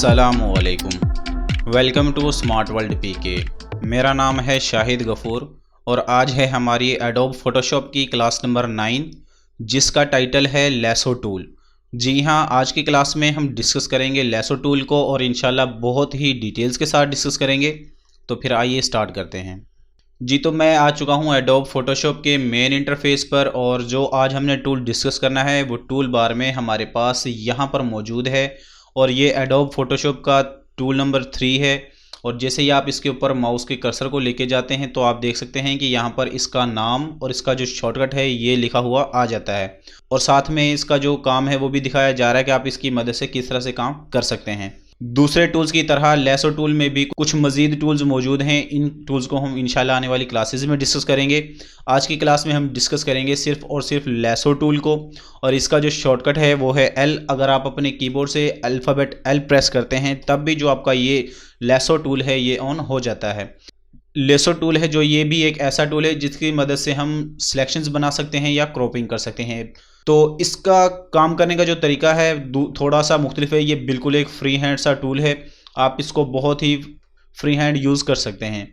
अस्सलामुअलैकुम। Welcome to smart world पीके। मेरा नाम है शाहिद गफूर और आज है हमारी एडोब फोटोशॉप की क्लास नंबर 9 जिसका टाइटल है लेसो टूल। जी हाँ, आज की क्लास में हम डिस्कस करेंगे लेसो टूल को और इंशाल्लाह बहुत ही डिटेल्स के साथ डिस्कस करेंगे। तो फिर आइए स्टार्ट करते हैं। जी तो मैं आ चुका हूँ एडोब फोटोशॉप के मेन इंटरफेस पर और जो आज हमने टूल डिस्कस करना है वो टूल बार में हमारे पास यहाँ पर मौजूद है और ये एडोब फोटोशॉप का टूल नंबर 3 है। और जैसे ही आप इसके ऊपर माउस के कर्सर को लेके जाते हैं तो आप देख सकते हैं कि यहाँ पर इसका नाम और इसका जो शॉर्टकट है ये लिखा हुआ आ जाता है और साथ में इसका जो काम है वो भी दिखाया जा रहा है कि आप इसकी मदद से किस तरह से काम कर सकते हैं। दूसरे टूल्स की तरह लेसो टूल में भी कुछ मज़ीद टूल्स मौजूद हैं। इन टूल्स को हम इंशाल्लाह आने वाली क्लासेस में डिस्कस करेंगे। आज की क्लास में हम डिस्कस करेंगे सिर्फ और सिर्फ लेसो टूल को और इसका जो शॉर्टकट है वो है L। अगर आप अपने कीबोर्ड से अल्फ़ाबेट L प्रेस करते हैं तब भी जो आपका ये लेसो टूल है ये ऑन हो जाता है। लेसो टूल है जो ये भी एक ऐसा टूल है जिसकी मदद से हम सिलेक्शंस बना सकते हैं या क्रॉपिंग कर सकते हैं। तो इसका काम करने का जो तरीका है थोड़ा सा मुख्तलिफ है। ये बिल्कुल एक फ्री हैंड सा टूल है, आप इसको बहुत ही फ्री हैंड यूज़ कर सकते हैं।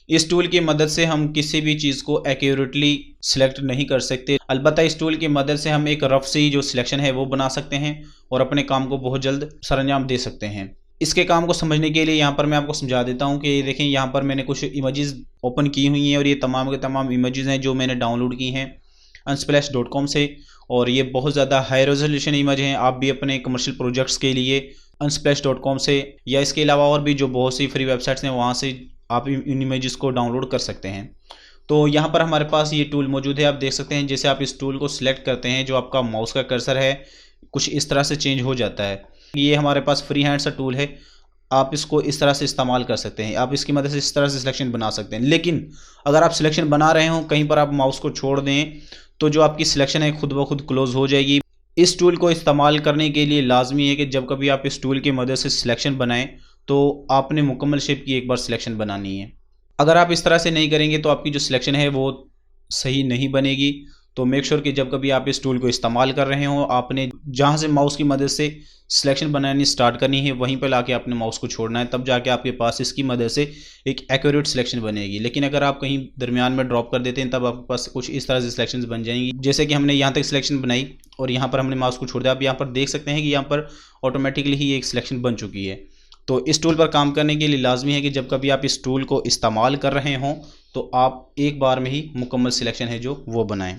इस टूल की मदद से हम किसी भी चीज़ को एक्यूरेटली सिलेक्ट नहीं कर सकते, अलबत्ता इस टूल की मदद से हम एक रफ सी जो सिलेक्शन है वो बना सकते हैं और अपने काम को बहुत जल्द सरंजाम दे सकते हैं। इसके काम को समझने के लिए यहाँ पर मैं आपको समझा देता हूँ कि देखें यहाँ पर मैंने कुछ इमेजेस ओपन की हुई हैं और ये तमाम के तमाम इमेजेस हैं जो मैंने डाउनलोड की हैं unsplash.com से और ये बहुत ज़्यादा हाई रेजोल्यूशन इमेज हैं। आप भी अपने कमर्शियल प्रोजेक्ट्स के लिए unsplash.com से या इसके अलावा और भी जो बहुत सी फ्री वेबसाइट्स हैं वहाँ से आप इन इमेजेस को डाउनलोड कर सकते हैं। तो यहाँ पर हमारे पास ये टूल मौजूद है। आप देख सकते हैं जैसे आप इस टूल को सिलेक्ट करते हैं जो आपका माउस का कर्सर है कुछ इस तरह से चेंज हो जाता है। ये हमारे पास फ्री हैंड सा टूल है, आप इसको इस तरह से इस्तेमाल कर सकते हैं। आप इसकी मदद से इस तरह से सिलेक्शन बना सकते हैं। लेकिन अगर आप सिलेक्शन बना रहे हो कहीं पर आप माउस को छोड़ दें तो जो आपकी सिलेक्शन है खुद ब खुद क्लोज हो जाएगी। इस टूल को इस्तेमाल करने के लिए लाजमी है कि जब कभी आप इस टूल की मदद से सिलेक्शन बनाएं तो आपने मुकम्मल शेप की एक बार सिलेक्शन बनानी है। अगर आप इस तरह से नहीं करेंगे तो आपकी जो सिलेक्शन है वो सही नहीं बनेगी। तो मेक श्योर कि जब कभी आप इस टूल को इस्तेमाल कर रहे हो आपने जहाँ से माउस की मदद से सिलेक्शन बनानी स्टार्ट करनी है वहीं पर लाके आपने माउस को छोड़ना है, तब जाके आपके पास इसकी मदद से एक एक्यूरेट सिलेक्शन बनेगी। लेकिन अगर आप कहीं दरमियान में ड्रॉप कर देते हैं तब आपके पास कुछ इस तरह से सिलेक्शंस बन जाएंगी। जैसे कि हमने यहाँ तक सिलेक्शन बनाई और यहाँ पर हमने माउस को छोड़ दिया। आप यहाँ पर देख सकते हैं कि यहाँ पर ऑटोमेटिकली ही एक सिलेक्शन बन चुकी है। तो इस टूल पर काम करने के लिए लाजमी है कि जब कभी आप इस टूल को इस्तेमाल कर रहे हों तो आप एक बार में ही मुकम्मल सिलेक्शन है जो वो बनाएं।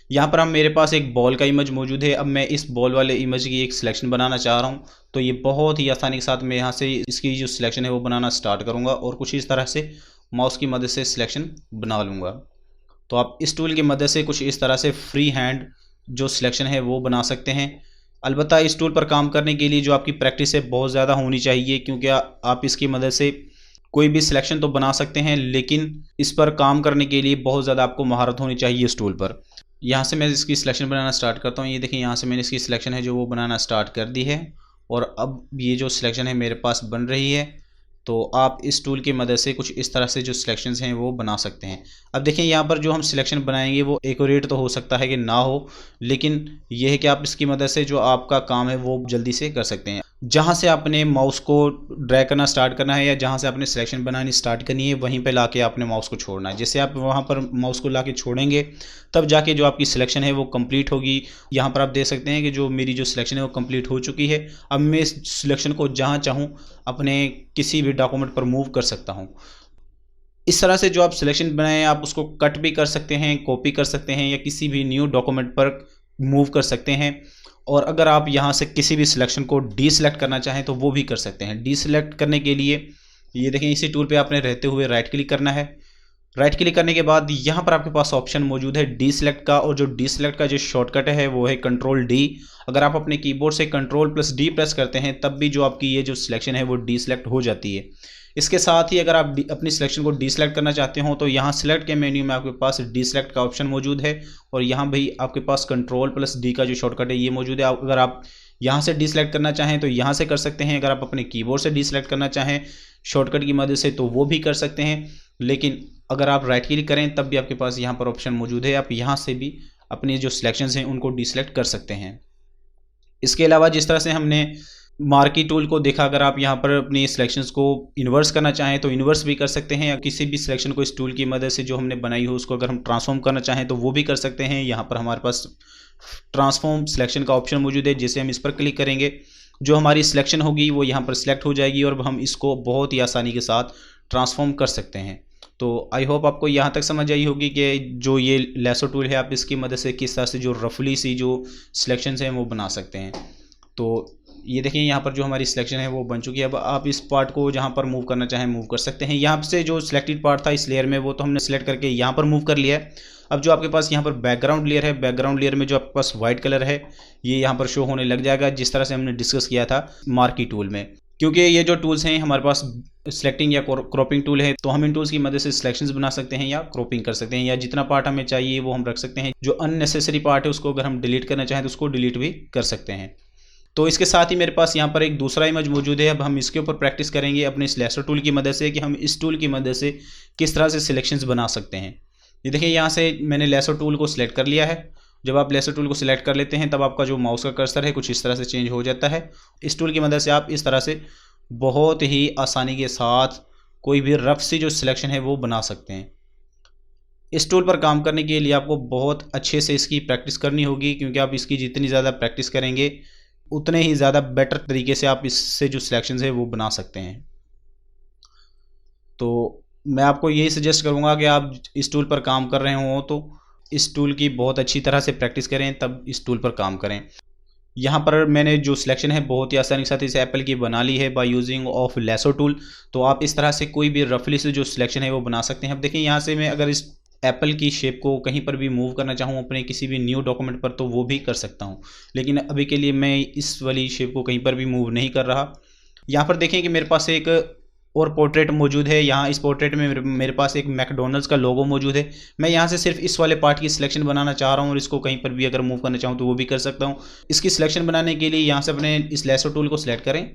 यहाँ पर हम मेरे पास एक बॉल का इमेज मौजूद है। अब मैं इस बॉल वाले इमेज की एक सिलेक्शन बनाना चाह रहा हूँ तो ये बहुत ही आसानी के साथ मैं यहाँ से इसकी जो सिलेक्शन है वो बनाना स्टार्ट करूँगा और कुछ इस तरह से माउस की मदद से सिलेक्शन बना लूँगा। तो आप इस टूल की मदद से कुछ इस तरह से फ्री हैंड जो सिलेक्शन है वो बना सकते हैं। अलबत्ता इस टूल पर काम करने के लिए जो आपकी प्रैक्टिस है बहुत ज़्यादा होनी चाहिए, क्योंकि आप इसकी मदद से कोई भी सिलेक्शन तो बना सकते हैं लेकिन इस पर काम करने के लिए बहुत ज़्यादा आपको महारत होनी चाहिए इस टूल पर। यहाँ से मैं इसकी सिलेक्शन बनाना स्टार्ट करता हूँ। ये देखिए यहाँ से मैंने इसकी सिलेक्शन है जो वो बनाना स्टार्ट कर दी है और अब ये जो सिलेक्शन है मेरे पास बन रही है। तो आप इस टूल की मदद से कुछ इस तरह से जो सिलेक्शंस हैं वो बना सकते हैं। अब देखिए यहाँ पर जो हम सिलेक्शन बनाएंगे वो एक्यूरेट तो हो सकता है कि ना हो, लेकिन ये है कि आप इसकी मदद से जो आपका काम है वो जल्दी से कर सकते हैं। जहाँ से आपने माउस को ड्रैग करना स्टार्ट करना है या जहाँ से आपने सिलेक्शन बनानी स्टार्ट करनी है वहीं पे लाके आपने माउस को छोड़ना है। जैसे आप वहाँ पर माउस को लाके छोड़ेंगे तब जाके जो आपकी सिलेक्शन है वो कंप्लीट होगी। यहाँ पर आप देख सकते हैं कि जो मेरी जो सिलेक्शन है वो कंप्लीट हो चुकी है। अब मैं इस सिलेक्शन को जहाँ चाहूँ अपने किसी भी डॉक्यूमेंट पर मूव कर सकता हूँ। इस तरह से जो आप सिलेक्शन बनाएं आप उसको कट भी कर सकते हैं, कॉपी कर सकते हैं या किसी भी न्यू डॉक्यूमेंट पर मूव कर सकते हैं। और अगर आप यहाँ से किसी भी सिलेक्शन को डी सिलेक्ट करना चाहें तो वो भी कर सकते हैं। डी सिलेक्ट करने के लिए ये देखें इसी टूल पे आपने रहते हुए राइट क्लिक करना है। राइट क्लिक करने के बाद यहाँ पर आपके पास ऑप्शन मौजूद है डी सिलेक्ट का और जो डी सिलेक्ट का जो शॉर्टकट है वो है कंट्रोल डी। अगर आप अपने कीबोर्ड से कंट्रोल प्लस डी प्रेस करते हैं तब भी जो आपकी ये जो सिलेक्शन है वो डी सिलेक्ट हो जाती है। इसके साथ ही अगर आप अपनी सिलेक्शन को डी सिलेक्ट करना चाहते हो तो यहाँ सिलेक्ट के मेन्यू में आपके पास डी सिलेक्ट का ऑप्शन मौजूद है और यहाँ भी आपके पास कंट्रोल प्लस डी का जो शॉर्टकट है ये मौजूद है। अगर आप यहाँ से डी सिलेक्ट करना चाहें तो यहाँ से कर सकते हैं। अगर आप अपने कीबोर्ड से डी सिलेक्ट करना चाहें शॉर्टकट की मदद से तो वो भी कर सकते हैं। लेकिन अगर आप राइट क्लिक करें तब भी आपके पास यहाँ पर ऑप्शन मौजूद है, आप यहाँ से भी अपनी जो सिलेक्शंस हैं उनको डी सिलेक्ट कर सकते हैं। इसके अलावा जिस तरह से हमने मार्की टूल को देखा, अगर आप यहाँ पर अपनी सिलेक्शंस को इन्वर्स करना चाहें तो इन्वर्स भी कर सकते हैं, या किसी भी सिलेक्शन को इस टूल की मदद से जो हमने बनाई हो उसको अगर हम ट्रांसफॉर्म करना चाहें तो वो भी कर सकते हैं। यहाँ पर हमारे पास ट्रांसफॉर्म सिलेक्शन का ऑप्शन मौजूद है, जिसे हम इस पर क्लिक करेंगे, जो हमारी सिलेक्शन होगी वो यहाँ पर सिलेक्ट हो जाएगी और हम इसको बहुत ही आसानी के साथ ट्रांसफॉर्म कर सकते हैं। तो आई होप आपको यहाँ तक समझ आई होगी कि जो ये लेसो टूल है आप इसकी मदद से किस तरह से जो रफली सी जो सिलेक्शंस हैं वो बना सकते हैं। तो ये देखिए यहाँ पर जो हमारी सिलेक्शन है वो बन चुकी है। अब आप इस पार्ट को जहाँ पर मूव करना चाहें मूव कर सकते हैं। यहाँ से जो सिलेक्टेड पार्ट था इस लेयर में वो तो हमने सिलेक्ट करके यहाँ पर मूव कर लिया है। अब जो आपके पास यहाँ पर बैकग्राउंड लेयर है, बैकग्राउंड लेयर में जो आपके पास वाइट कलर है ये यहाँ पर शो होने लग जाएगा, जिस तरह से हमने डिस्कस किया था मार्की टूल में। क्योंकि ये जो टूल्स हैं हमारे पास सिलेक्टिंग या क्रॉपिंग टूल है, तो हम इन टूल्स की मदद से सिलेक्शंस बना सकते हैं या क्रॉपिंग कर सकते हैं, या जितना पार्ट हमें चाहिए वो हम रख सकते हैं। जो अननेसेसरी पार्ट है उसको अगर हम डिलीट करना चाहें तो उसको डिलीट भी कर सकते हैं। तो इसके साथ ही मेरे पास यहाँ पर एक दूसरा इमेज मौजूद है। अब हम इसके ऊपर प्रैक्टिस करेंगे अपने इस लेसो टूल की मदद से कि हम इस टूल की मदद से किस तरह से सिलेक्शंस बना सकते हैं। ये देखिए यहाँ से मैंने लेसो टूल को सिलेक्ट कर लिया है। जब आप लेसो टूल को सिलेक्ट कर लेते हैं तब आपका जो माउस का कर्सर है कुछ इस तरह से चेंज हो जाता है। इस टूल की मदद से आप इस तरह से बहुत ही आसानी के साथ कोई भी रफ सी जो सिलेक्शन है वो बना सकते हैं। इस टूल पर काम करने के लिए आपको बहुत अच्छे से इसकी प्रैक्टिस करनी होगी, क्योंकि आप इसकी जितनी ज़्यादा प्रैक्टिस करेंगे उतने ही ज़्यादा बेटर तरीके से आप इससे जो सिलेक्शंस है वो बना सकते हैं। तो मैं आपको यही सजेस्ट करूँगा कि आप इस टूल पर काम कर रहे हो तो इस टूल की बहुत अच्छी तरह से प्रैक्टिस करें, तब इस टूल पर काम करें। यहाँ पर मैंने जो सिलेक्शन है बहुत ही आसानी के साथ इसे एप्पल की बना ली है by using of lasso tool. तो आप इस तरह से कोई भी रफली से जो सिलेक्शन है वो बना सकते हैं। अब देखिए यहाँ से मैं अगर इस एप्पल की शेप को कहीं पर भी मूव करना चाहूँ अपने किसी भी न्यू डॉक्यूमेंट पर तो वो भी कर सकता हूँ, लेकिन अभी के लिए मैं इस वाली शेप को कहीं पर भी मूव नहीं कर रहा। यहाँ पर देखें कि मेरे पास एक और पोर्ट्रेट मौजूद है। यहाँ इस पोर्ट्रेट में मेरे पास एक मैकडोनल्ड्स का लोगो मौजूद है। मैं यहाँ से सिर्फ इस वाले पार्ट की सिलेक्शन बनाना चाह रहा हूँ और इसको कहीं पर भी अगर मूव करना चाहूँ तो वो भी कर सकता हूँ। इसकी सिलेक्शन बनाने के लिए यहाँ से अपने इस लेसो टूल को सिलेक्ट करें।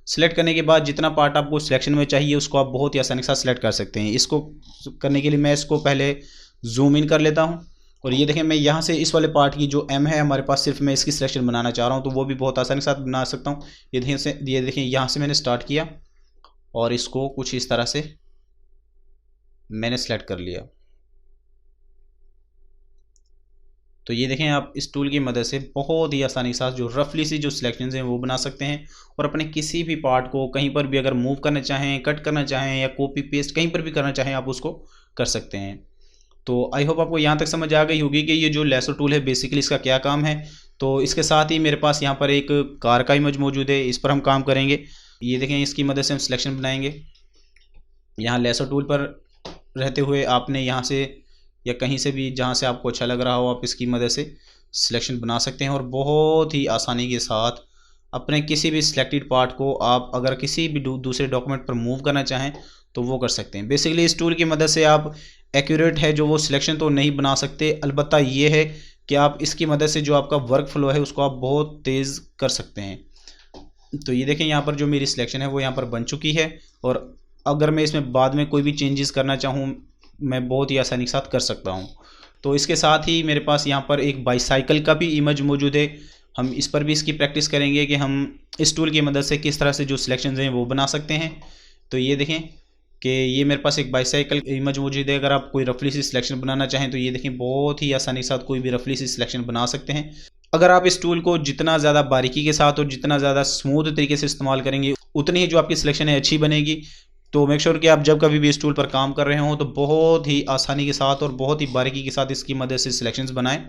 सिलेक्ट करने के बाद जितना पार्ट आपको सिलेक्शन में चाहिए उसको आप बहुत ही आसानी के साथ सिलेक्ट कर सकते हैं। इसको करने के लिए मैं इसको पहले जूम इन कर लेता हूँ और ये देखें मैं यहाँ से इस वाले पार्ट की जो एम है हमारे पास सिर्फ मैं इसकी सिलेक्शन बनाना चाह रहा हूँ तो वो भी बहुत आसानी के साथ बना सकता हूँ। ये देखें यहाँ से मैंने स्टार्ट किया और इसको कुछ इस तरह से मैंने सेलेक्ट कर लिया। तो ये देखें आप इस टूल की मदद से बहुत ही आसानी के साथ जो रफली सी जो सिलेक्शंस हैं वो बना सकते हैं और अपने किसी भी पार्ट को कहीं पर भी अगर मूव करना चाहें, कट करना चाहें या कॉपी पेस्ट कहीं पर भी करना चाहें आप उसको कर सकते हैं। तो आई होप आपको यहाँ तक समझ आ गई होगी कि ये जो लेसो टूल है बेसिकली इसका क्या काम है। तो इसके साथ ही मेरे पास यहाँ पर एक कार का इमेज मौजूद है, इस पर हम काम करेंगे। ये देखें इसकी मदद से हम सिलेक्शन बनाएंगे। यहाँ लेसो टूल पर रहते हुए आपने यहाँ से या कहीं से भी जहाँ से आपको अच्छा लग रहा हो आप इसकी मदद से सिलेक्शन बना सकते हैं और बहुत ही आसानी के साथ अपने किसी भी सिलेक्टेड पार्ट को आप अगर किसी भी दूसरे डॉक्यूमेंट पर मूव करना चाहें तो वो कर सकते हैं। बेसिकली इस टूल की मदद से आप एक्यूरेट है जो वो सिलेक्शन तो नहीं बना सकते, अलबत्ता ये है कि आप इसकी मदद से जो आपका वर्क फ्लो है उसको आप बहुत तेज़ कर सकते हैं। तो ये देखें यहाँ पर जो मेरी सिलेक्शन है वो यहाँ पर बन चुकी है और अगर मैं इसमें बाद में कोई भी चेंजेस करना चाहूँ मैं बहुत ही आसानी के साथ कर सकता हूँ। तो इसके साथ ही मेरे पास यहाँ पर एक बाईसाइकिल का भी इमेज मौजूद है। हम इस पर भी इसकी प्रैक्टिस करेंगे कि हम इस टूल की मदद से किस तरह से जो सिलेक्शंस हैं वो बना सकते हैं। तो ये देखें कि ये मेरे पास एक बाईसाइकिल इमेज मौजूद है। अगर आप कोई रफली सी सिलेक्शन बनाना चाहें तो ये देखें बहुत ही आसानी के साथ कोई भी रफली सी सिलेक्शन बना सकते हैं। अगर आप इस टूल को जितना ज़्यादा बारीकी के साथ और जितना ज़्यादा स्मूथ तरीके से इस्तेमाल करेंगे उतनी ही जो आपकी सिलेक्शन है अच्छी बनेगी। तो मेक श्योर कि आप जब कभी भी इस टूल पर काम कर रहे हो तो बहुत ही आसानी के साथ और बहुत ही बारीकी के साथ इसकी मदद से सिलेक्शंस बनाएं।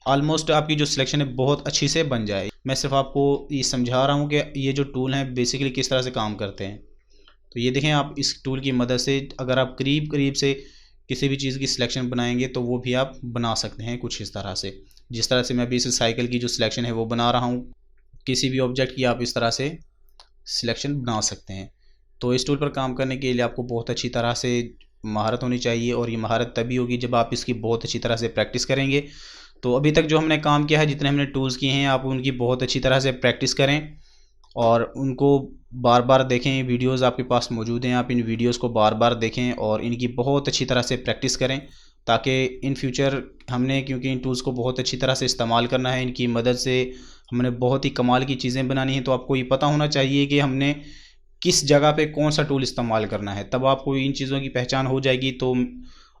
ऑलमोस्ट आपकी जो सिलेक्शन है बहुत अच्छी से बन जाए। मैं सिर्फ आपको ये समझा रहा हूँ कि ये जो टूल हैं बेसिकली किस तरह से काम करते हैं। तो ये देखें आप इस टूल की मदद से अगर आप करीब से किसी भी चीज़ की सिलेक्शन बनाएंगे तो वो भी आप बना सकते हैं कुछ इस तरह से, जिस तरह से मैं अभी इस साइकिल की जो सिलेक्शन है वो बना रहा हूँ। किसी भी ऑब्जेक्ट की आप इस तरह से सिलेक्शन बना सकते हैं। तो इस टूल पर काम करने के लिए आपको बहुत अच्छी तरह से महारत होनी चाहिए और ये महारत तभी होगी जब आप इसकी बहुत अच्छी तरह से प्रैक्टिस करेंगे। तो अभी तक जो हमने काम किया है, जितने हमने टूल्स किए हैं, आप उनकी बहुत अच्छी तरह से प्रैक्टिस करें और उनको बार बार देखें। वीडियोस आपके पास मौजूद हैं, आप इन वीडियोस को बार बार देखें और इनकी बहुत अच्छी तरह से प्रैक्टिस करें ताकि इन फ्यूचर हमने क्योंकि इन टूल्स को बहुत अच्छी तरह से इस्तेमाल करना है, इनकी मदद से हमने बहुत ही कमाल की चीज़ें बनानी है, तो आपको ये पता होना चाहिए कि हमने किस जगह पे कौन सा टूल इस्तेमाल करना है। तब आपको इन चीज़ों की पहचान हो जाएगी, तो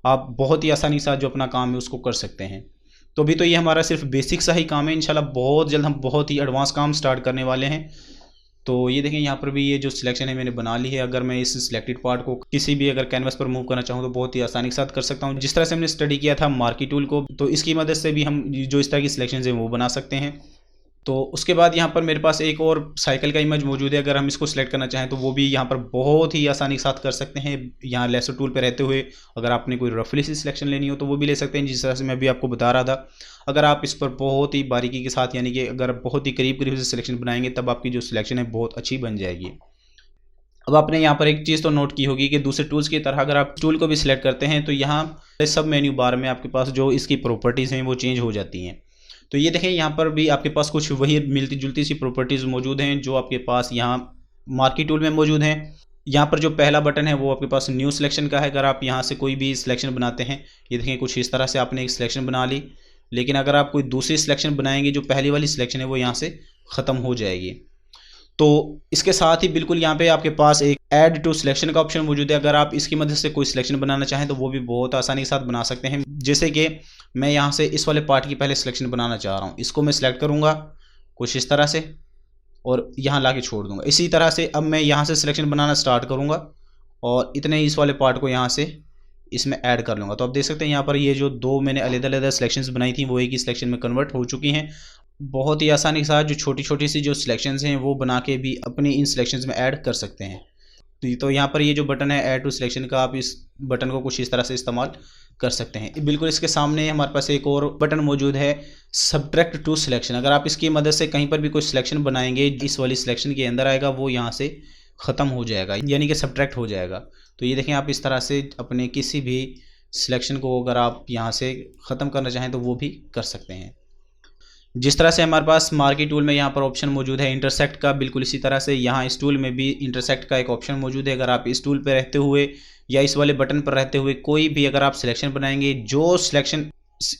आप बहुत ही आसानी से जो अपना काम है उसको कर सकते हैं। तो अभी तो ये हमारा सिर्फ बेसिक सा ही काम है, इंशाल्लाह बहुत जल्द हम बहुत ही एडवांस काम स्टार्ट करने वाले हैं। तो ये देखें यहाँ पर भी ये जो सिलेक्शन है मैंने बना ली है। अगर मैं इस सिलेक्टेड पार्ट को किसी भी अगर कैनवस पर मूव करना चाहूँ तो बहुत ही आसानी के साथ कर सकता हूँ। जिस तरह से हमने स्टडी किया था मार्की टूल को, तो इसकी मदद से भी हम जो इस तरह की सिलेक्शन है वो बना सकते हैं। तो उसके बाद यहाँ पर मेरे पास एक और साइकिल का इमेज मौजूद है। अगर हम इसको सिलेक्ट करना चाहें तो वो भी यहाँ पर बहुत ही आसानी के साथ कर सकते हैं। यहाँ लेसो टूल पे रहते हुए अगर आपने कोई रफली सी सिलेक्शन लेनी हो तो वो भी ले सकते हैं, जिस तरह से मैं अभी आपको बता रहा था। अगर आप इस पर बहुत ही बारीकी के साथ, यानी कि अगर बहुत ही करीब करीब से सिलेक्शन बनाएंगे, तब आपकी जो सिलेक्शन है बहुत अच्छी बन जाएगी। अब आपने यहाँ पर एक चीज़ तो नोट की होगी कि दूसरे टूल्स की तरह अगर आप टूल को भी सिलेक्ट करते हैं तो यहाँ सब मेन्यू बार में आपके पास जो इसकी प्रॉपर्टीज़ हैं वो चेंज हो जाती हैं। तो ये देखें यहाँ पर भी आपके पास कुछ वही मिलती जुलती सी प्रॉपर्टीज़ मौजूद हैं जो आपके पास यहाँ मार्की टूल में मौजूद हैं। यहाँ पर जो पहला बटन है वो आपके पास न्यू सिलेक्शन का है। अगर आप यहाँ से कोई भी सिलेक्शन बनाते हैं, ये देखें कुछ इस तरह से आपने एक सिलेक्शन बना ली, लेकिन अगर आप कोई दूसरी सिलेक्शन बनाएंगे, जो पहली वाली सिलेक्शन है वो यहाँ से ख़त्म हो जाएगी। तो इसके साथ ही बिल्कुल यहाँ पे आपके पास एक ऐड टू सिलेक्शन का ऑप्शन मौजूद है। अगर आप इसकी मदद से कोई सिलेक्शन बनाना चाहें तो वो भी बहुत आसानी के साथ बना सकते हैं। जैसे कि मैं यहाँ से इस वाले पार्ट की पहले सिलेक्शन बनाना चाह रहा हूँ, इसको मैं सिलेक्ट करूँगा कुछ इस तरह से और यहाँ ला के छोड़ दूँगा। इसी तरह से अब मैं यहाँ से सिलेक्शन बनाना स्टार्ट करूँगा और इतने इस वाले पार्ट को यहाँ से इसमें ऐड कर लूँगा। तो आप देख सकते हैं यहाँ पर ये जो दो मैंने अलग-अलग सिलेक्शंस बनाई थी वो एक ही सिलेक्शन में कन्वर्ट हो चुकी हैं। बहुत ही आसानी के साथ जो छोटी छोटी सी जो सिलेक्शंस हैं वो बना के भी अपनी इन सिलेक्शंस में ऐड कर सकते हैं। तो यहाँ पर ये जो बटन है ऐड टू सिलेक्शन का, आप इस बटन को कुछ इस तरह से इस्तेमाल कर सकते हैं। बिल्कुल इसके सामने हमारे पास एक और बटन मौजूद है सब्ट्रैक्ट टू सिलेक्शन। अगर आप इसकी मदद से कहीं पर भी कोई सिलेक्शन बनाएंगे, इस वाली सिलेक्शन के अंदर आएगा वो यहाँ से ख़त्म हो जाएगा, यानी कि सब्ट्रैक्ट हो जाएगा। तो ये देखें आप इस तरह से अपने किसी भी सिलेक्शन को अगर आप यहाँ से ख़त्म करना चाहें तो वो भी कर सकते हैं। जिस तरह से हमारे पास मार्की टूल में यहाँ पर ऑप्शन मौजूद है इंटरसेक्ट का, बिल्कुल इसी तरह से यहाँ इस टूल में भी इंटरसेक्ट का एक ऑप्शन मौजूद है। अगर आप इस टूल पर रहते हुए या इस वाले बटन पर रहते हुए कोई भी अगर आप सिलेक्शन बनाएंगे, जो सिलेक्शन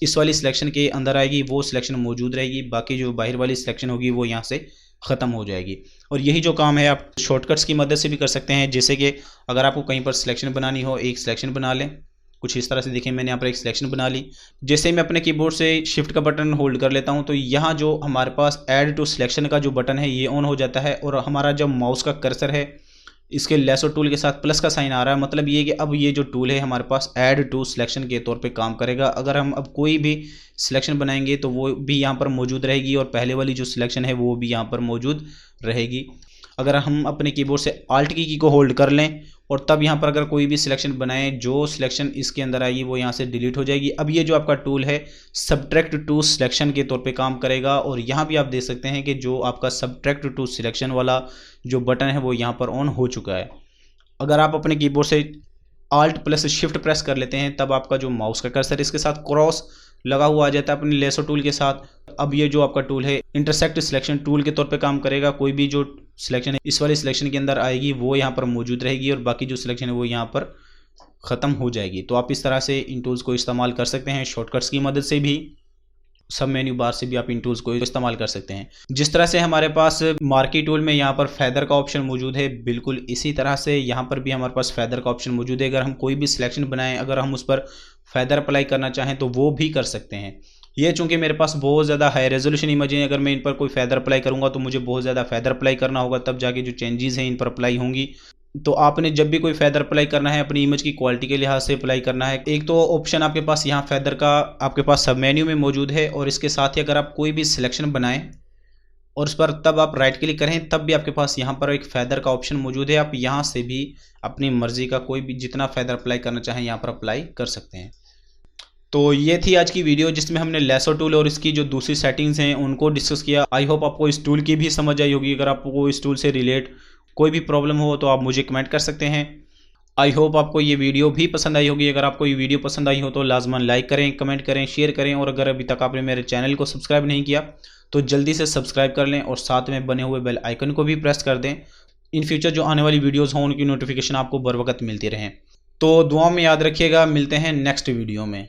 इस वाली सिलेक्शन के अंदर आएगी वो सिलेक्शन मौजूद रहेगी, बाकी जो बाहर वाली सिलेक्शन होगी वो यहाँ से ख़त्म हो जाएगी। और यही जो काम है आप शॉर्टकट्स की मदद से भी कर सकते हैं। जैसे कि अगर आपको कहीं पर सिलेक्शन बनानी हो, एक सिलेक्शन बना लें कुछ इस तरह से। देखिए मैंने यहाँ पर एक सिलेक्शन बना ली। जैसे मैं अपने कीबोर्ड से शिफ्ट का बटन होल्ड कर लेता हूँ तो यहाँ जो हमारे पास ऐड टू सिलेक्शन का जो बटन है ये ऑन हो जाता है और हमारा जब माउस का कर्सर है इसके लेसो टूल के साथ प्लस का साइन आ रहा है, मतलब ये कि अब ये जो टूल है हमारे पास ऐड टू सिलेक्शन के तौर पे काम करेगा। अगर हम अब कोई भी सिलेक्शन बनाएंगे तो वो भी यहाँ पर मौजूद रहेगी और पहले वाली जो सिलेक्शन है वो भी यहाँ पर मौजूद रहेगी। अगर हम अपने कीबोर्ड से आल्ट की को होल्ड कर लें और तब यहाँ पर अगर कोई भी सिलेक्शन बनाएं, जो सिलेक्शन इसके अंदर आएगी वो यहाँ से डिलीट हो जाएगी। अब ये जो आपका टूल है सब्ट्रैक्ट टू सिलेक्शन के तौर पे काम करेगा और यहाँ भी आप देख सकते हैं कि जो आपका सब्ट्रैक्ट टू सिलेक्शन वाला जो बटन है वो यहाँ पर ऑन हो चुका है। अगर आप अपने कीबोर्ड से आल्ट प्लस शिफ्ट प्रेस कर लेते हैं तब आपका जो माउस का कर्सर इसके साथ क्रॉस लगा हुआ आ जाता है अपने लेसो टूल के साथ। अब ये जो आपका टूल है इंटरसेक्ट सिलेक्शन टूल के तौर पे काम करेगा। कोई भी जो सिलेक्शन है इस वाली सिलेक्शन के अंदर आएगी वो यहाँ पर मौजूद रहेगी और बाकी जो सिलेक्शन है वो यहाँ पर ख़त्म हो जाएगी। तो आप इस तरह से इन टूल्स को इस्तेमाल कर सकते हैं, शॉर्टकट्स की मदद से भी, सब मेन्यू बार से भी आप इन टूल्स को इस्तेमाल कर सकते हैं। जिस तरह से हमारे पास मार्की टूल में यहाँ पर फैदर का ऑप्शन मौजूद है, बिल्कुल इसी तरह से यहाँ पर भी हमारे पास फैदर का ऑप्शन मौजूद है। अगर हम कोई भी सिलेक्शन बनाएं, अगर हम उस पर फैदर अप्लाई करना चाहें तो वो भी कर सकते हैं। ये चूंकि मेरे पास बहुत ज़्यादा हाई रेजोल्यूशन इमेज है, अगर मैं इन पर कोई फैदर अप्लाई करूँगा तो मुझे बहुत ज़्यादा फैदर अप्लाई करना होगा, तब जाके जो चेंजेस हैं इन पर अप्लाई होंगी। तो आपने जब भी कोई फैदर अप्लाई करना है अपनी इमेज की क्वालिटी के लिहाज से अप्लाई करना है। एक तो ऑप्शन आपके पास यहाँ फैदर का आपके पास सब मेन्यू में मौजूद है और इसके साथ ही अगर आप कोई भी सिलेक्शन बनाएं और उस पर तब आप राइट क्लिक करें तब भी आपके पास यहाँ पर एक फैदर का ऑप्शन मौजूद है। आप यहाँ से भी अपनी मर्जी का कोई भी जितना फैदर अप्लाई करना चाहें यहाँ पर अप्लाई कर सकते हैं। तो ये थी आज की वीडियो जिसमें हमने लेसो टूल और इसकी जो दूसरी सेटिंग्स हैं उनको डिस्कस किया। आई होप आपको इस टूल की भी समझ आई होगी। अगर आपको इस टूल से रिलेट कोई भी प्रॉब्लम हो तो आप मुझे कमेंट कर सकते हैं। आई होप आपको ये वीडियो भी पसंद आई होगी। अगर आपको ये वीडियो पसंद आई हो तो लाजमन लाइक करें, कमेंट करें, शेयर करें और अगर अभी तक आपने मेरे चैनल को सब्सक्राइब नहीं किया तो जल्दी से सब्सक्राइब कर लें और साथ में बने हुए बेल आइकन को भी प्रेस कर दें। इन फ्यूचर जो आने वाली वीडियोज़ हों उनकी नोटिफिकेशन आपको बर वक्त मिलती रहें। तो दुआओं में याद रखिएगा, मिलते हैं नेक्स्ट वीडियो में।